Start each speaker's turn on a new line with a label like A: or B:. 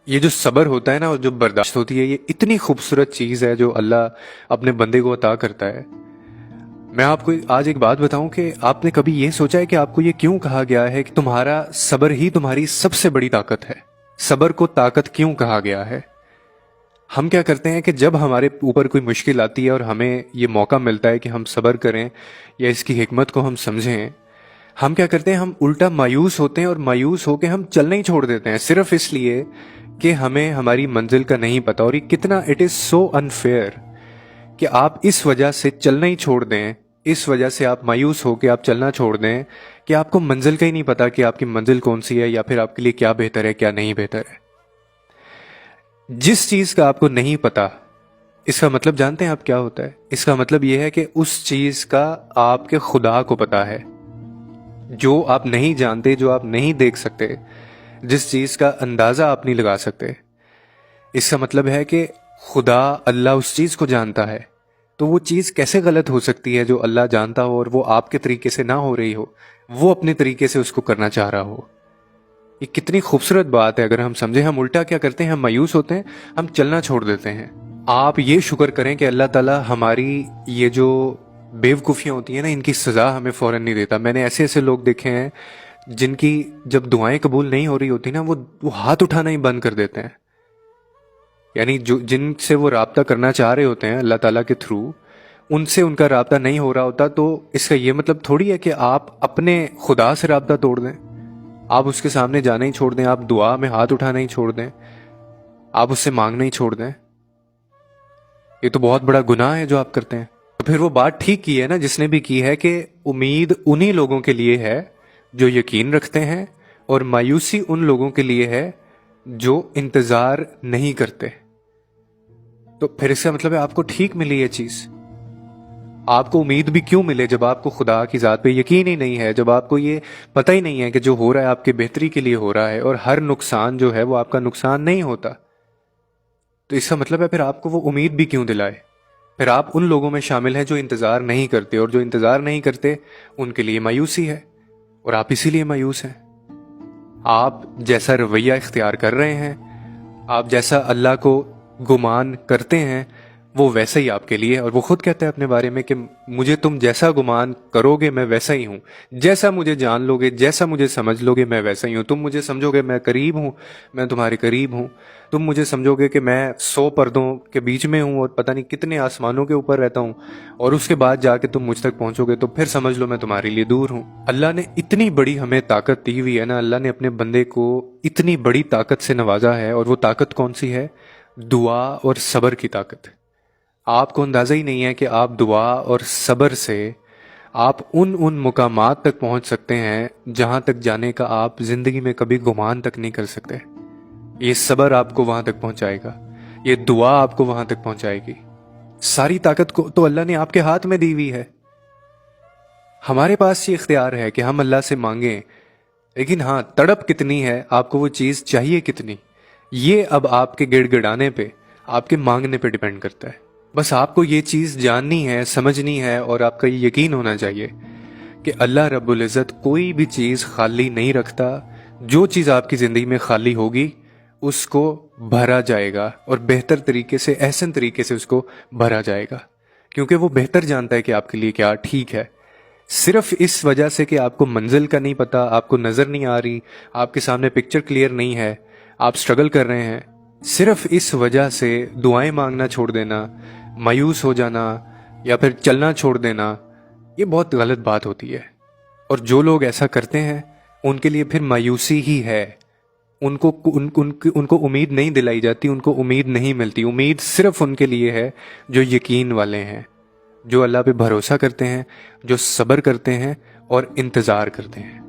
A: یہ جو صبر ہوتا ہے نا اور جو برداشت ہوتی ہے، یہ اتنی خوبصورت چیز ہے جو اللہ اپنے بندے کو عطا کرتا ہے۔ میں آپ کو آج ایک بات بتاؤں کہ آپ نے کبھی یہ سوچا ہے کہ آپ کو یہ کیوں کہا گیا ہے کہ تمہارا صبر ہی تمہاری سب سے بڑی طاقت ہے؟ صبر کو طاقت کیوں کہا گیا ہے؟ ہم کیا کرتے ہیں کہ جب ہمارے اوپر کوئی مشکل آتی ہے اور ہمیں یہ موقع ملتا ہے کہ ہم صبر کریں یا اس کی حکمت کو ہم سمجھیں، ہم کیا کرتے ہیں، ہم الٹا مایوس ہوتے ہیں اور مایوس ہو کے ہم چلنا ہی چھوڑ دیتے ہیں، صرف اس لیے کہ ہمیں ہماری منزل کا نہیں پتا۔ اور یہ کتنا اٹ از سو انفیئر کہ آپ اس وجہ سے چلنا ہی چھوڑ دیں، اس وجہ سے آپ مایوس ہو کے آپ چلنا چھوڑ دیں کہ آپ کو منزل کا ہی نہیں پتا کہ آپ کی منزل کون سی ہے یا پھر آپ کے لیے کیا بہتر ہے کیا نہیں بہتر ہے۔ جس چیز کا آپ کو نہیں پتا، اس کا مطلب جانتے ہیں آپ کیا ہوتا ہے؟ اس کا مطلب یہ ہے کہ اس چیز کا آپ کے خدا کو پتا ہے۔ جو آپ نہیں جانتے، جو آپ نہیں دیکھ سکتے، جس چیز کا اندازہ آپ نہیں لگا سکتے، اس کا مطلب ہے کہ خدا اللہ اس چیز کو جانتا ہے۔ تو وہ چیز کیسے غلط ہو سکتی ہے جو اللہ جانتا ہو اور وہ آپ کے طریقے سے نہ ہو رہی ہو، وہ اپنے طریقے سے اس کو کرنا چاہ رہا ہو؟ یہ کتنی خوبصورت بات ہے اگر ہم سمجھیں۔ ہم الٹا کیا کرتے ہیں، ہم مایوس ہوتے ہیں، ہم چلنا چھوڑ دیتے ہیں۔ آپ یہ شکر کریں کہ اللہ تعالیٰ ہماری یہ جو بیوقوفیاں ہوتی ہیں نا، ان کی سزا ہمیں فوراً نہیں دیتا۔ میں نے ایسے ایسے لوگ دیکھے ہیں جن کی جب دعائیں قبول نہیں ہو رہی ہوتی نا، وہ ہاتھ اٹھانا ہی بند کر دیتے ہیں۔ یعنی جن سے وہ رابطہ کرنا چاہ رہے ہوتے ہیں اللہ تعالیٰ کے تھرو، ان سے ان کا رابطہ نہیں ہو رہا ہوتا، تو اس کا یہ مطلب تھوڑی ہے کہ آپ اپنے خدا سے رابطہ توڑ دیں، آپ اس کے سامنے جانا ہی چھوڑ دیں، آپ دعا میں ہاتھ اٹھانا ہی چھوڑ دیں، آپ اس سے مانگنا ہی چھوڑ دیں۔ یہ تو بہت بڑا گناہ ہے جو آپ کرتے ہیں۔ تو پھر وہ بات ٹھیک کی ہے نا جس نے بھی کی ہے کہ امید انہی لوگوں کے لیے ہے جو یقین رکھتے ہیں، اور مایوسی ان لوگوں کے لیے ہے جو انتظار نہیں کرتے۔ تو پھر اس کا مطلب ہے آپ کو ٹھیک ملی یہ چیز۔ آپ کو امید بھی کیوں ملے جب آپ کو خدا کی ذات پہ یقین ہی نہیں ہے، جب آپ کو یہ پتہ ہی نہیں ہے کہ جو ہو رہا ہے آپ کے بہتری کے لیے ہو رہا ہے، اور ہر نقصان جو ہے وہ آپ کا نقصان نہیں ہوتا؟ تو اس کا مطلب ہے پھر آپ کو وہ امید بھی کیوں دلائے؟ پھر آپ ان لوگوں میں شامل ہیں جو انتظار نہیں کرتے، اور جو انتظار نہیں کرتے ان کے لیے مایوسی ہے، اور آپ اسی لیے مایوس ہیں۔ آپ جیسا رویہ اختیار کر رہے ہیں، آپ جیسا اللہ کو گمان کرتے ہیں، وہ ویسا ہی آپ کے لیے۔ اور وہ خود کہتے ہیں اپنے بارے میں کہ مجھے تم جیسا گمان کرو گے میں ویسا ہی ہوں، جیسا مجھے جان لو گے، جیسا مجھے سمجھ لو گے میں ویسا ہی ہوں۔ تم مجھے سمجھو گے میں قریب ہوں، میں تمہارے قریب ہوں۔ تم مجھے سمجھو گے کہ میں 100 پردوں کے بیچ میں ہوں اور پتہ نہیں کتنے آسمانوں کے اوپر رہتا ہوں، اور اس کے بعد جا کے تم مجھ تک پہنچو گے تو پھر سمجھ لو میں تمہارے لیے دور ہوں۔ اللہ نے اتنی بڑی ہمیں طاقت دی ہوئی ہے نا، اللہ نے اپنے بندے کو اتنی بڑی طاقت سے نوازا ہے، اور وہ طاقت کون سی ہے؟ دعا اور صبر کی طاقت۔ آپ کو اندازہ ہی نہیں ہے کہ آپ دعا اور صبر سے آپ ان مقامات تک پہنچ سکتے ہیں جہاں تک جانے کا آپ زندگی میں کبھی گمان تک نہیں کر سکتے۔ یہ صبر آپ کو وہاں تک پہنچائے گا، یہ دعا آپ کو وہاں تک پہنچائے گی۔ ساری طاقت کو تو اللہ نے آپ کے ہاتھ میں دی ہوئی ہے۔ ہمارے پاس یہ اختیار ہے کہ ہم اللہ سے مانگیں، لیکن ہاں تڑپ کتنی ہے، آپ کو وہ چیز چاہیے کتنی، یہ اب آپ کے گڑ گڑانے پہ، آپ کے مانگنے پہ ڈیپینڈ کرتا ہے۔ بس آپ کو یہ چیز جاننی ہے، سمجھنی ہے، اور آپ کا یہ یقین ہونا چاہیے کہ اللہ رب العزت کوئی بھی چیز خالی نہیں رکھتا۔ جو چیز آپ کی زندگی میں خالی ہوگی اس کو بھرا جائے گا، اور بہتر طریقے سے، احسن طریقے سے اس کو بھرا جائے گا، کیونکہ وہ بہتر جانتا ہے کہ آپ کے لیے کیا ٹھیک ہے۔ صرف اس وجہ سے کہ آپ کو منزل کا نہیں پتا، آپ کو نظر نہیں آ رہی، آپ کے سامنے پکچر کلیئر نہیں ہے، آپ سٹرگل کر رہے ہیں، صرف اس وجہ سے دعائیں مانگنا چھوڑ دینا، مایوس ہو جانا، یا پھر چلنا چھوڑ دینا، یہ بہت غلط بات ہوتی ہے۔ اور جو لوگ ایسا کرتے ہیں ان کے لیے پھر مایوسی ہی ہے۔ ان کو امید نہیں دلائی جاتی، ان کو امید نہیں ملتی۔ امید صرف ان کے لیے ہے جو یقین والے ہیں، جو اللہ پہ بھروسہ کرتے ہیں، جو صبر کرتے ہیں اور انتظار کرتے ہیں۔